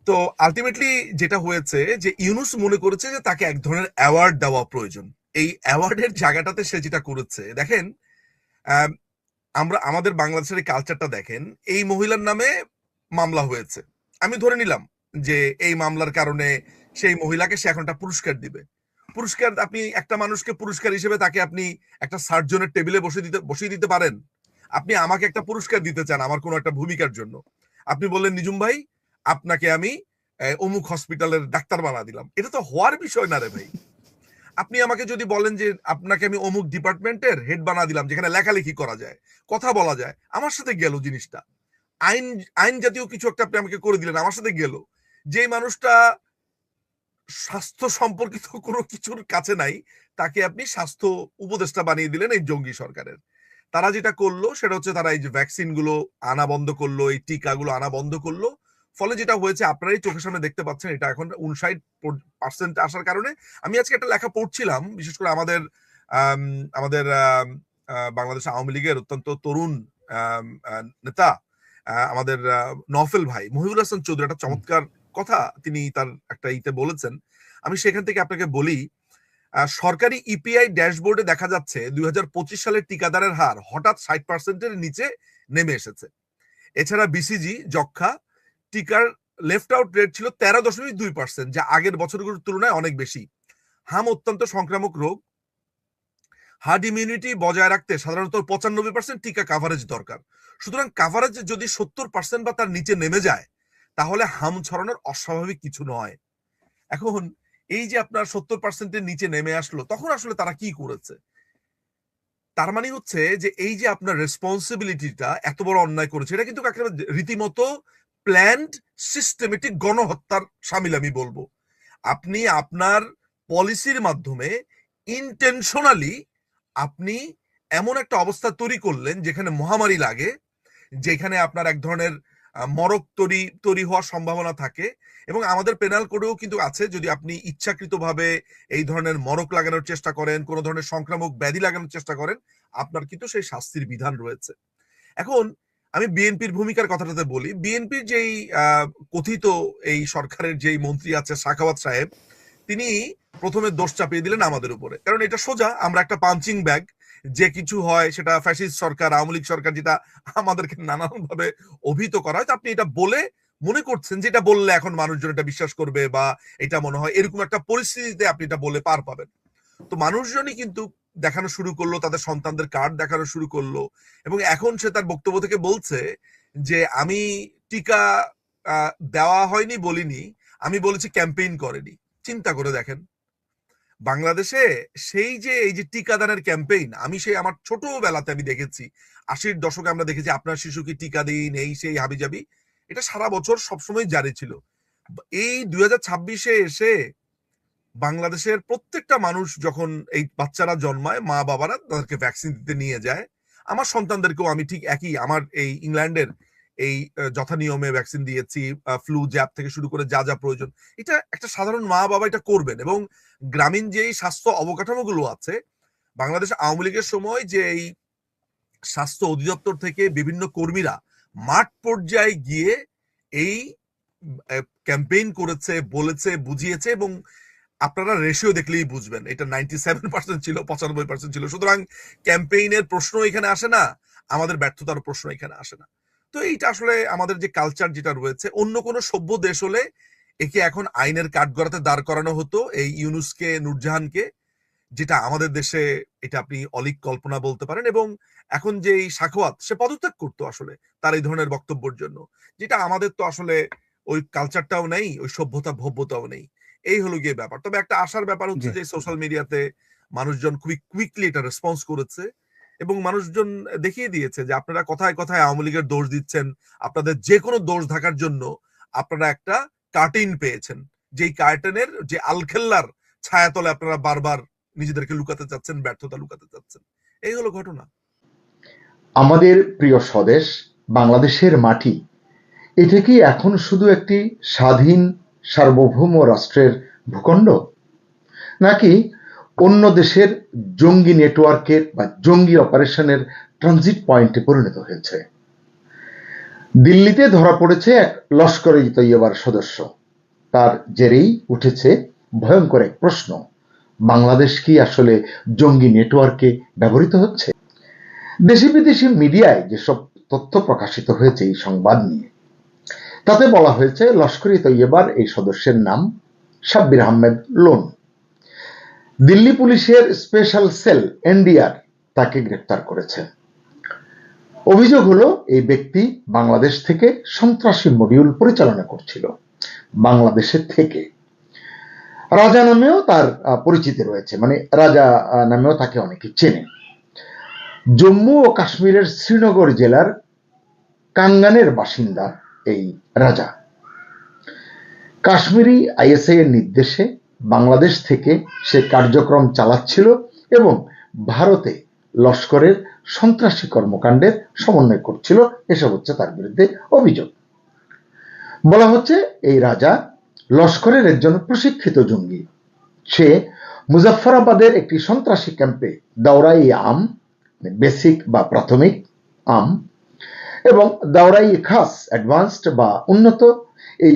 তো আলটিমেটলি যেটা হয়েছে যে ইউনুস মনে করেছে যে তাকে এক ধরনের অ্যাওয়ার্ড দেওয়া প্রয়োজন। এই অ্যাওয়ার্ডের জায়গাটাতে সে যেটা করেছে, দেখেন আমরা আমাদের বাংলাদেশের এই কালচারটা দেখেন, এই মহিলার নামে মামলা হয়েছে, আমি ধরে নিলাম যে এই মামলার কারণে সেই মহিলাকে সে এখন একটা পুরস্কার দিবে। পুরস্কার, আপনি একটা মানুষকে পুরস্কার হিসেবে তাকে আপনি একটা সার্জনের টেবিলে বসিয়ে দিতে পারেন। আপনি আমাকে একটা পুরস্কার দিতে চান আমার কোনো একটা ভূমিকার জন্য, আপনি বললেন নিজুম ভাই আপনাকে আমি অমুক হসপিটালের ডাক্তার বানা দিলাম, এটা তো হওয়ার বিষয় না রে ভাই। আপনি আমাকে যদি বলেন যে আপনাকে আমি অমুক ডিপার্টমেন্টের হেড বানা দিলাম, যেখানে লেখালেখি করা যায়, কথা বলা যায়, আমার সাথে গেল জিনিসটা, আইন আইন জাতীয় কিছু একটা আপনি আমাকে করে দিলেন, আমার সাথে গেল। যে মানুষটা স্বাস্থ্য সম্পর্কিত কোনো কিছুর কাছে নাই, তাকে আপনি স্বাস্থ্য উপদেষ্টা বানিয়ে দিলেন এই জঙ্গি সরকারের। তারা যেটা করলো সেটা হচ্ছে তারা এই যে ভ্যাকসিন গুলো আনা বন্ধ করলো, এই টিকাগুলো আনা বন্ধ করলো। ফলে যেটা হয়েছে আপনারাই চোখের সামনে দেখতে পাচ্ছেন, এটা এখন 59% আসার কারণে। আমি আজকে একটা লেখা পড়ছিলাম, বিশেষ করে আমাদের আমাদের বাংলাদেশ আওয়ামী লীগের অত্যন্ত তরুণ নেতা আমাদের নওফেল ভাই মহিবুল হাসান চৌধুরী একটা চমৎকার কথা তিনি তার একটা ইতে বলেছেন। আমি সেখান থেকে আপনাকে বলি, সরকারি ইপিআই ড্যাশবোর্ডে দেখা যাচ্ছে 2025 সালের টিকাদারের হার হঠাৎ 60%-এর নিচে নেমে এসেছে, এছাড়া বিসিজি যক্ষ্মা টিকার লেফট আউট রেট ছিল 13.2%, যা আগের বছরগুলোর তুলনায় অনেক বেশি। হাম অত্যন্ত সংক্রামক রোগ, হার্ড ইমিউনিটি বজায় রাখতে সাধারণত 95% টিকা কাভারেজ দরকার। সুতরাং কাভারেজ যদি 70% বা তার নিচে নেমে যায় তাহলে হাম ছড়ানোর অস্বাভাবিক কিছু নয়। এখন এই যে আপনার 70%-এর নিচে নেমে আসলো, তখন আসলে তারা কি করেছে? তার মানে হচ্ছে যে এই যে আপনার রেসপন্সিবিলিটিটা এত বড় অন্যায় করেছে, এটা কিন্তু একেবারে রীতিমতো প্ল্যান্ড সিস্টেমেটিক গণহত্যার শামিল আমি বলবো। আপনি আপনার পলিসির মাধ্যমে ইন্টেনশনালি আপনি এমন একটা অবস্থা তৈরি করলেন যেখানে মহামারী লাগে, যেখানে আপনার এক ধরনের মরক তৈরি হওয়ার সম্ভাবনা থাকে, এবং আমাদের পেনাল কোডেও কিন্তু আছে, যদি আপনি ইচ্ছাকৃতভাবে এই ধরনের মরক লাগানোর চেষ্টা করেন, কোন ধরনের সংক্রামক ব্যাধি লাগানোর চেষ্টা করেন, আপনার কিন্তু সেই শাস্তির বিধান রয়েছে। এখন আমি বিএনপির ভূমিকার কথাটাতে বলি। বিএনপির যেই কথিত এই সরকারের যেই মন্ত্রী আছে সাখাওয়াত সাহেব, তিনি প্রথমে দোষ চাপিয়ে দিলেন আমাদের উপরে, কারণ এটা সোজা, আমরা একটা পাঞ্চিং ব্যাগ, যে কিছু হয় সেটা ফ্যাসিস্ট সরকার, আওয়ামী লীগ সরকার, যেটা আমাদেরকে নানান ভাবে অভিহিত করা হয়। আপনি এটা বলে মনে করছেন যে এটা বললে এখন মানুষজন এটা বিশ্বাস করবে, বা এটা মনে হয় এরকম একটা পরিস্থিতিতে আপনি এটা বলে পার পাবেন। তো মানুষজনই কিন্তু দেখানো শুরু করলো, তাদের সন্তানদের কার্ড দেখানো শুরু করলো, এবং এখন সে তার বক্তব্য থেকে বলছে যে আমি টিকা দেওয়া হয়নি বলিনি, আমি বলেছি ক্যাম্পেইন করেনি। চিন্তা করে দেখেন, বাংলাদেশে সেই যে এই যে টিকাদানের ক্যাম্পেইন, আমি সেই আমার ছোটবেলাতে আমি দেখেছি, 80-র দশকে আমরা দেখেছি আপনার শিশুকে টিকা দিন, এই সেই হাবিজাবি, এটা সারা বছর সবসময় জারি ছিল। এই 2026-এ এসে বাংলাদেশের প্রত্যেকটা মানুষ যখন এই বাচ্চারা জন্মায়, মা বাবারা তাদেরকে ভ্যাকসিন দিতে নিয়ে যায়। আমার সন্তানদেরকেও আমি ঠিক একই, আমার এই ইংল্যান্ডের এই যথা নিয়মে ভ্যাকসিন দিয়েছি, ফ্লু জ্যাব থেকে শুরু করে যা যা প্রয়োজন, এটা একটা সাধারণ মা বাবা এটা করবেন। এবং গ্রামীণ যেই স্বাস্থ্য অবকাঠামোগুলো আছে, বাংলাদেশ আওয়ামী লীগের সময় যে এই স্বাস্থ্য অধিদপ্তর থেকে বিভিন্ন কর্মীরা মাঠ পর্যায়ে গিয়ে এই ক্যাম্পেইন করেছে, বলেছে, বুঝিয়েছে, এবং আপনারা রেশিও দেখলেই বুঝবেন এটা 97% ছিল, 95% ছিল। সুতরাং ক্যাম্পেইনের প্রশ্ন এখানে আসে না, আমাদের ব্যর্থতার প্রশ্ন এখানে আসে না। তো এইটা আসলে আমাদের যে কালচার যেটা রয়েছে, অন্য কোনো সভ্য দেশ হলে একে এখন আইনের কাঠগড়াতে দাঁড় করানো হতো, এই ইউনুসকে, নূরজাহানকে, যেটা আমাদের দেশে এটা আপনি অলীক কল্পনা বলতে পারেন। এবং এখন যে এই সাখাওয়াত, সে পদত্যাগ করতো আসলে তার এই ধরনের বক্তব্যের জন্য, যেটা আমাদের তো আসলে ওই কালচারটাও নেই, ওই সভ্যতা ভব্যতাও নেই। এই হলো গিয়ে ব্যাপার। তবে একটা আশার ব্যাপার হচ্ছে যে সোশ্যাল মিডিয়াতে মানুষজন খুবই কুইকলি এটা রেসপন্স করেছে, এবং মানুষজন দেখিয়ে দিয়েছে যে আপনারা কথায় কথায় আওয়ামী লীগের দোষ দিচ্ছেন, আপনাদের যে কোনো দোষ ঢাকার জন্য আপনারা একটা কার্টেন পেয়েছেন, যেই কার্টেনের যে আলখেল্লার ছায়াতলে আপনারা বারবার নিজেদেরকে লুকাতে চাচ্ছেন, ব্যর্থতা লুকাতে চাচ্ছেন। এই হলো ঘটনা। আমাদের প্রিয় স্বদেশ বাংলাদেশের মাটি, এটা কি এখন শুধু একটি স্বাধীন সার্বভৌম রাষ্ট্রের ভূখণ্ড, নাকি অন্য দেশের জঙ্গি নেটওয়ার্কের বা জঙ্গি অপারেশনের ট্রানজিট পয়েন্টে পরিণত হয়েছে? দিল্লিতে ধরা পড়েছে এক লস্কর ই তৈয়বার সদস্য, তার জেরেই উঠেছে ভয়ঙ্কর এক প্রশ্ন, বাংলাদেশ কি আসলে জঙ্গি নেটওয়ার্কে ব্যবহৃত হচ্ছে? দেশি বিদেশি মিডিয়ায় যেসব তথ্য প্রকাশিত হয়েছে এই সংবাদ নিয়ে, তাতে বলা হয়েছে লস্কর ই তৈয়বার এই সদস্যের নাম সাব্বির আহমেদ লোন। দিল্লি পুলিশের স্পেশাল সেল এনডিআর তাকে গ্রেপ্তার করেছে। অভিযোগ হলো এই ব্যক্তি বাংলাদেশ থেকে সন্ত্রাসী মডিউল পরিচালনা করছিল, বাংলাদেশের থেকে। রাজা নামেও তার পরিচিতি রয়েছে, মানে রাজা নামেও তাকে অনেকে চেনে। জম্মু ও কাশ্মীরের শ্রীনগর জেলার কাঙ্গানের বাসিন্দা এই রাজা। কাশ্মীরি আইএসআই এর নির্দেশে বাংলাদেশ থেকে সে কার্যক্রম চালাচ্ছিল এবং ভারতে লস্করের সন্ত্রাসী কর্মকাণ্ডের সমন্বয় করছিল। এসব হচ্ছে তার বিরুদ্ধে অভিযোগ। বলা হচ্ছে এই রাজা লস্করের একজন প্রশিক্ষিত জঙ্গি। সে মুজাফফরাবাদের একটি সন্ত্রাসী ক্যাম্পে দাওরাই আম, বেসিক বা প্রাথমিক আম, এবং দাওরাই খাস অ্যাডভান্সড বা উন্নত, এই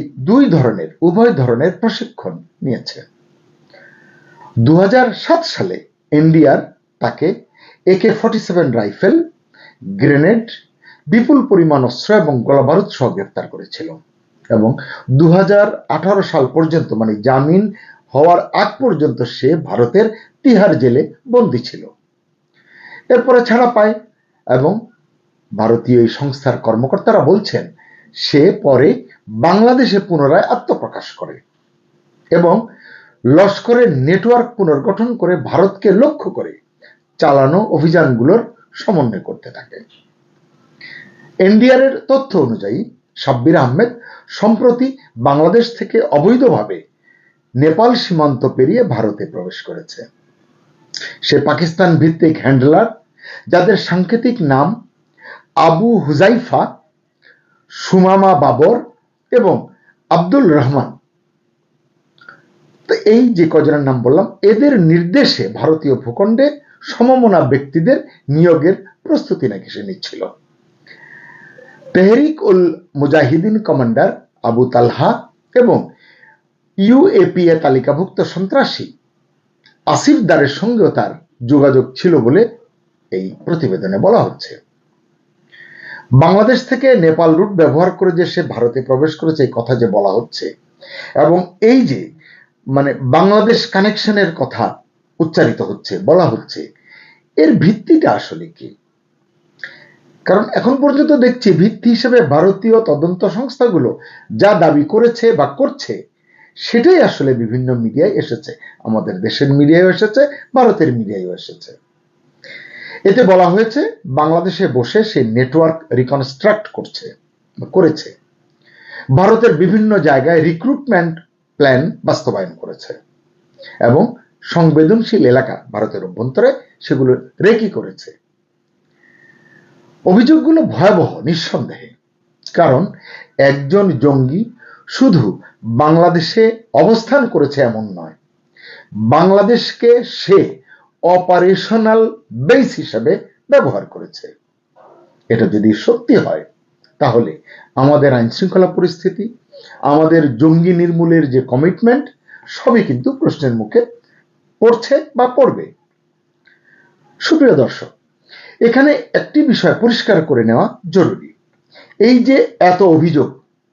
উভয় ধরনের প্রশিক্ষণ নিয়েছে। 2007 সালে এনডিআর তাকে AK-47 রাইফেল, গ্রেনেড, বিপুল পরিমাণ অস্ত্র এবং গোলাবারুদ সহ গ্রেফতার করেছিল এবং 2018 সাল পর্যন্ত মানে জামিন হওয়ার আগ পর্যন্ত সে ভারতের তিহার জেলে বন্দী ছিল। এরপরে ছাড়া পায় এবং ভারতীয় এই সংস্থার কর্মকর্তারা বলছেন সে পরে বাংলাদেশে পুনরায় আত্মপ্রকাশ করে এবং লস্করের নেটওয়ার্ক পুনর্গঠন করে ভারতকে লক্ষ্য করে চালানো অভিযানগুলোর সমন্বয় করতে থাকে। এনডিআর এর তথ্য অনুযায়ী সাব্বির আহমেদ সম্প্রতি বাংলাদেশ থেকে অবৈধভাবে নেপাল সীমান্ত পেরিয়ে ভারতে প্রবেশ করেছে। সে পাকিস্তান ভিত্তিক হ্যান্ডলার যাদের সাংকেতিক নাম আবু হুজাইফা, সুমামা বাবর এবং আব্দুল রহমান। তো এই যে কজনের নাম বললাম এদের নির্দেশে ভারতীয় ভূখণ্ডে সমমনা ব্যক্তিদের নিয়োগের প্রস্তুতি নাকি সে নিচ্ছিল। তেহরিক উল মুজাহিদিন কমান্ডার আবু তালহা এবং ইউএপিএ তালিকাভুক্ত সন্ত্রাসী আসিফ দারের সঙ্গেও তার যোগাযোগ ছিল বলে এই প্রতিবেদনে বলা হচ্ছে। বাংলাদেশ থেকে নেপাল রুট ব্যবহার করে যে সে ভারতে প্রবেশ করেছে এই কথা যে বলা হচ্ছে এবং এই যে মানে বাংলাদেশ কানেকশনের কথা উচ্চারিত হচ্ছে বলা হচ্ছে এর ভিত্তিটা আসলে কি? কারণ এখন পর্যন্ত দেখছি ভিত্তি হিসেবে ভারতীয় তদন্ত সংস্থাগুলো যা দাবি করেছে বা করছে সেটাই আসলে বিভিন্ন মিডিয়ায় এসেছে, আমাদের দেশের মিডিয়ায় এসেছে, ভারতের মিডিয়ায় এসেছে। এতে বলা হয়েছে বাংলাদেশে বসে সে নেটওয়ার্ক রিকনস্ট্রাক্ট করেছে, ভারতের বিভিন্ন জায়গায় রিক্রুটমেন্ট প্ল্যান বাস্তবায়ন করেছে এবং সংবেদনশীল এলাকা ভারতের অভ্যন্তরে সেগুলো রেকি করেছে। অভিযোগগুলো ভয়াবহ নিঃসন্দেহে, কারণ একজন জঙ্গি শুধু বাংলাদেশে অবস্থান করেছে এমন নয়, বাংলাদেশকে সে অপারেশনাল বেস হিসেবে ব্যবহার করেছে। এটা যদি সত্যি হয় তাহলে আমাদের আইন শৃঙ্খলা পরিস্থিতি, আমাদের জঙ্গি নির্মূলের যে কমিটমেন্ট সবই কিন্তু প্রশ্নের মুখে পড়ছে বা পড়বে। সুপ্রিয় দর্শক, এখানে একটি বিষয় পরিষ্কার করে নেওয়া জরুরি। এই যে এত অভিযোগ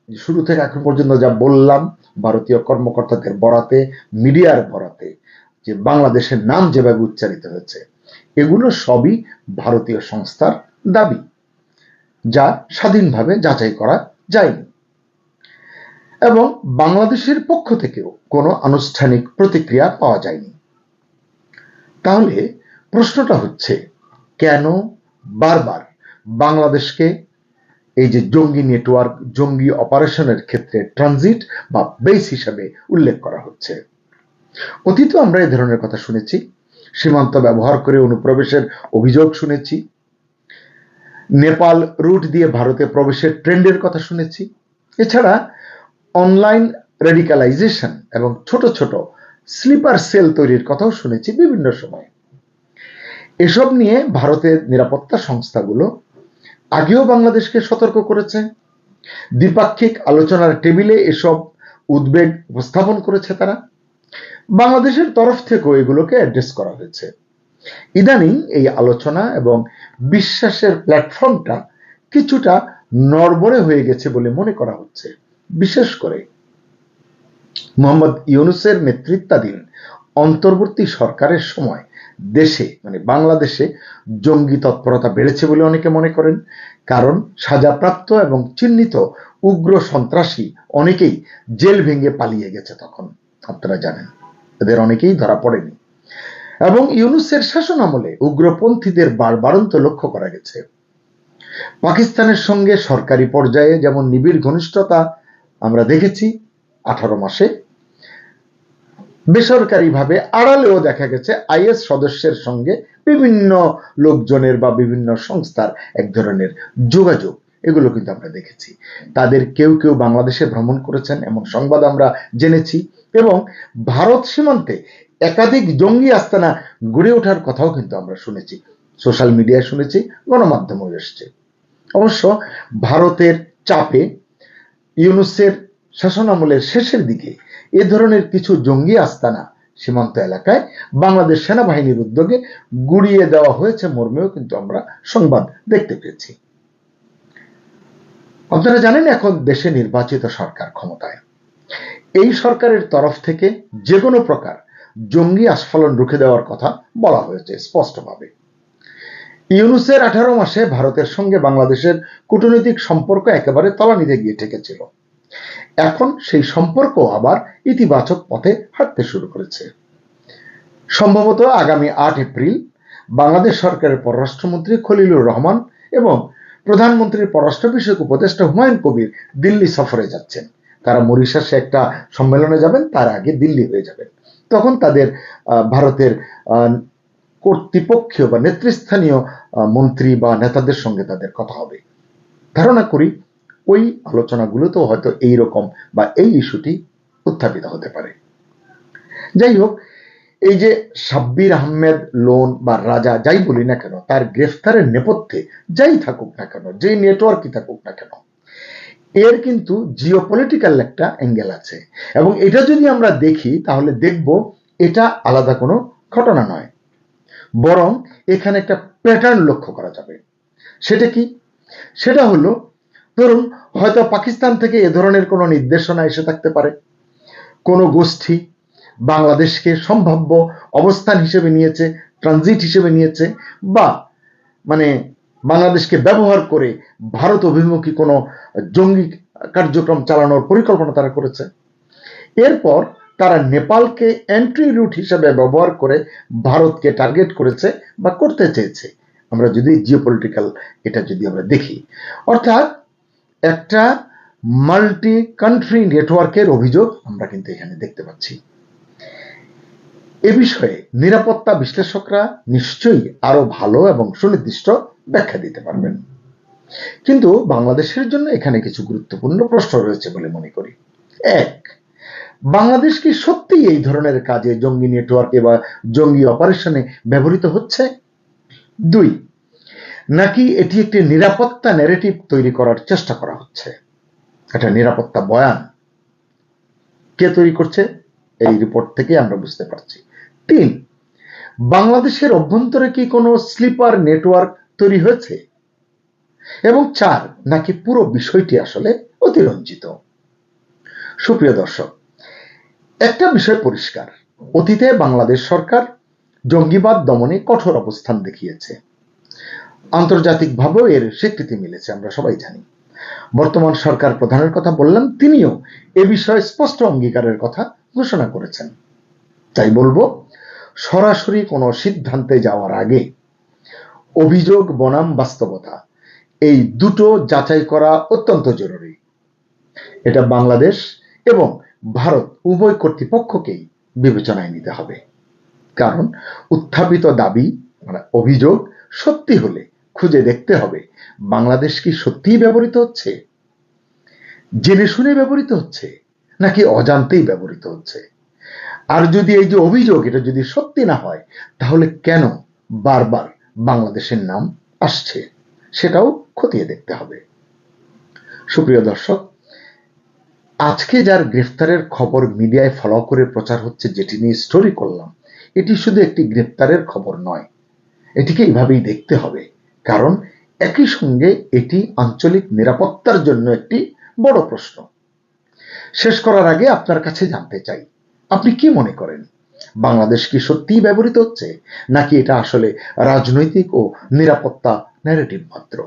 শুরু থেকে এখন পর্যন্ত যা বললাম, ভারতীয় কর্মকর্তাদের বরাতে, মিডিয়ার বরাতে যে বাংলাদেশের নাম যেভাবে উচ্চারিত হয়েছে এগুলো সবই ভারতীয় সংস্থার দাবি, যা স্বাধীনভাবে যাচাই করা যায়নি এবং বাংলাদেশের পক্ষ থেকেও কোনো আনুষ্ঠানিক প্রতিক্রিয়া পাওয়া যায়নি। তাহলে প্রশ্নটা হচ্ছে কেন বারবার বাংলাদেশকে এই যে জঙ্গি নেটওয়ার্ক, জঙ্গি অপারেশনের ক্ষেত্রে ট্রানজিট বা বেস হিসাবে উল্লেখ করা হচ্ছে? অতীতে আমরা এই ধরনের কথা শুনেছি, সীমান্ত ব্যবহার করে অনুপ্রবেশের অভিযোগ শুনেছি, নেপাল রুট দিয়ে ভারতে প্রবেশের ট্রেন্ডের কথা শুনেছি, এছাড়া অনলাইন রেডিকালাইজেশন এবং ছোট ছোট স্লিপার সেল তৈরির কথাও শুনেছি বিভিন্ন সময়। এসব নিয়ে ভারতের নিরাপত্তা সংস্থাগুলো আগেও বাংলাদেশকে সতর্ক করেছে, দ্বিপাক্ষিক আলোচনার টেবিলে এসব উদ্বেগ উপস্থাপন করেছে তারা, বাংলাদেশের তরফ থেকেও এগুলোকে অ্যাড্রেস করা হয়েছে। ইদানিং এই আলোচনা এবং বিশ্বাসের প্ল্যাটফর্মটা কিছুটা নড়বড়ে হয়ে গেছে বলে মনে করা হচ্ছে। বিশেষ করে মোহাম্মদ ইউনূসের নেতৃত্বাধীন অন্তর্বর্তী সরকারের সময় দেশে মানে বাংলাদেশে জঙ্গি তৎপরতা বেড়েছে বলে অনেকে মনে করেন, কারণ সাজাপ্রাপ্ত এবং চিহ্নিত উগ্র সন্ত্রাসী অনেকেই জেল ভেঙে পালিয়ে গেছে। তখন আপনারা জানেন এদের অনেকেই ধরা পড়েনি এবং ইউনূসের শাসন আমলে উগ্রপন্থীদের বাড়ন্ত লক্ষ্য করা গেছে। পাকিস্তানের সঙ্গে সরকারি পর্যায়ে যেমন নিবিড় ঘনিষ্ঠতা আমরা দেখেছি 18 মাসে, বেসরকারিভাবে আড়ালেও দেখা গেছে আইএস সদস্যের সঙ্গে বিভিন্ন লোকজনের বা বিভিন্ন সংস্থার এক ধরনের যোগাযোগ, এগুলো কিন্তু আমরা দেখেছি। তাদের কেউ কেউ বাংলাদেশে ভ্রমণ করেছেন এমন সংবাদ আমরা জেনেছি এবং ভারত সীমান্তে একাধিক জঙ্গি আস্তানা গড়ে ওঠার কথাও কিন্তু আমরা শুনেছি, সোশ্যাল মিডিয়ায় শুনেছি, গণমাধ্যমেও এসেছে। অবশ্য ভারতের চাপে ইউনূসের শাসনামলের শেষের দিকে এ ধরনের কিছু জঙ্গি আস্তানা সীমান্ত এলাকায় বাংলাদেশ সেনাবাহিনীর উদ্যোগে গুড়িয়ে দেওয়া হয়েছে মর্মেও কিন্তু আমরা সংবাদ দেখতে পেয়েছি। আপনারা জানেন এখন দেশে নির্বাচিত সরকার ক্ষমতায়। এই সরকারের তরফ থেকে যে কোনো প্রকার জঙ্গি আস্ফালন রুখে দেওয়ার কথা বলা হয়েছে স্পষ্টভাবে। ইউনূসের 18 মাসে ভারতের সঙ্গে বাংলাদেশের কূটনৈতিক সম্পর্ক একেবারে তলানিতে গিয়ে ঠেকেছিল। এখন সেই সম্পর্ক আবার ইতিবাচক পথে হাঁটতে শুরু করেছে। সম্ভবত আগামী 8 এপ্রিল বাংলাদেশ সরকারের পররাষ্ট্রমন্ত্রী খলিলুর রহমান এবং প্রধানমন্ত্রীর পররাষ্ট্র বিষয়ক উপদেষ্টা হুমায়ুন কবির দিল্লি সফরে যাচ্ছেন। তারা মরিশাসে একটা সম্মেলনে যাবেন, তার আগে দিল্লি হয়ে যাবেন। তখন তাদের ভারতের কর্তৃপক্ষীয় বা নেতৃস্থানীয় মন্ত্রী বা নেতাদের সঙ্গে তাদের কথা হবে। ধারণা করি ওই আলোচনাগুলোতেও হয়তো এই রকম বা এই ইস্যুটি উত্থাপিত হতে পারে। যাই হোক, এই যে সাব্বির আহমেদ লোন বা রাজা যাই বলি না কেন, তার গ্রেফতারের নেপথ্যে যাই থাকুক না কেন, যেই নেটওয়ার্কই থাকুক না কেন, এর কিন্তু জিওপলিটিক্যাল একটা অ্যাঙ্গেল আছে। এবং এটা যদি আমরা দেখি তাহলে দেখব এটা আলাদা কোনো ঘটনা নয়, বরং এখানে একটা প্যাটার্ন লক্ষ্য করা যাবে। সেটা কি? সেটা হলো, ধরুন হয়তো পাকিস্তান থেকে এ ধরনের কোনো নির্দেশনা এসে থাকতে পারে, কোনো গোষ্ঠী বাংলাদেশকে সম্ভাব্য অবস্থান হিসেবে নিয়েছে, ট্রানজিট হিসেবে নিয়েছে, বা মানে বাংলাদেশকে ব্যবহার করে ভারত অভিমুখী কোনো জঙ্গি কার্যক্রম চালানোর পরিকল্পনা তারা করেছে। এরপর তারা নেপালকে এন্ট্রি রুট হিসেবে ব্যবহার করে ভারতকে টার্গেট করেছে বা করতে চেয়েছে। আমরা যদি জিওপলিটিক্যাল এটা যদি আমরা দেখি, অর্থাৎ একটা মাল্টি কান্ট্রি নেটওয়ার্কের অভিযোগ আমরা কিন্তু এখানে দেখতে পাচ্ছি। এ বিষয়ে নিরাপত্তা বিশ্লেষকরা নিশ্চয়ই আরো ভালো এবং সুনির্দিষ্ট ব্যাখ্যা দিতে পারবেন। কিন্তু বাংলাদেশের জন্য এখানে কিছু গুরুত্বপূর্ণ প্রশ্ন রয়েছে বলে মনে করি। এক, বাংলাদেশ কি সত্যি এই ধরনের কাজে জঙ্গি নেটওয়ার্কে বা জঙ্গি অপারেশনে ব্যবহৃত হচ্ছে? দুই, নাকি এটি একটি নিরাপত্তা ন্যারেটিভ তৈরি করার চেষ্টা করা হচ্ছে? একটা নিরাপত্তা বয়ান কে তৈরি করছে? এই রিপোর্ট থেকে আমরা বুঝতে পারছি। তিন, বাংলাদেশের অভ্যন্তরে কি কোনো স্লিপার নেটওয়ার্ক তৈরি হয়েছে? এবং চার, নাকি পুরো বিষয়টি আসলে অতিরঞ্জিত? সুপ্রিয় দর্শক, একটা বিষয় পরিষ্কার, অতীতে বাংলাদেশ সরকার জঙ্গিবাদ দমনে কঠোর অবস্থান দেখিয়েছে, আন্তর্জাতিকভাবেও এর স্বীকৃতি মিলেছে, আমরা সবাই জানি। বর্তমান সরকার প্রধানের কথা বললাম, তিনিও এ বিষয়ে স্পষ্ট অঙ্গীকারের কথা ঘোষণা করেছেন। তাই বলবো, সরাসরি কোনো সিদ্ধান্তে যাওয়ার আগে অভিযোগ বনাম বাস্তবতা এই দুটো যাচাই করা অত্যন্ত জরুরি। এটা বাংলাদেশ এবং ভারত উভয় কর্তৃপক্ষকেই বিবেচনায় নিতে হবে। কারণ উত্থাপিত দাবি অভিযোগ সত্যি হলে খুঁজে দেখতে হবে বাংলাদেশ কি সত্যিই ব্যবহৃত হচ্ছে, জেনে শুনে ব্যবহৃত হচ্ছে, নাকি অজান্তেই ব্যবহৃত হচ্ছে। আর যদি এই যে অভিযোগ এটা যদি সত্যি না হয়, তাহলে কেন বারবার বাংলাদেশের নাম আসছে সেটাও খতিয়ে দেখতে হবে। সুপ্রিয় দর্শক, আজকে যার গ্রেফতারের খবর মিডিয়ায় ফলো করে প্রচার হচ্ছে, যেটি নিয়ে স্টোরি করলাম, এটি শুধু একটি গ্রেফতারের খবর নয়, এটিকে এইভাবেই দেখতে হবে। কারণ একই সঙ্গে এটি আঞ্চলিক নিরাপত্তার জন্য একটি বড় প্রশ্ন। শেষ করার আগে আপনার কাছে জানতে চাই, আপনি কি মনে করেন, বাংলাদেশ কি সত্যিই ব্যবহৃত হচ্ছে, নাকি এটা আসলে রাজনৈতিক ও নিরাপত্তা ন্যারেটিভ মাত্র?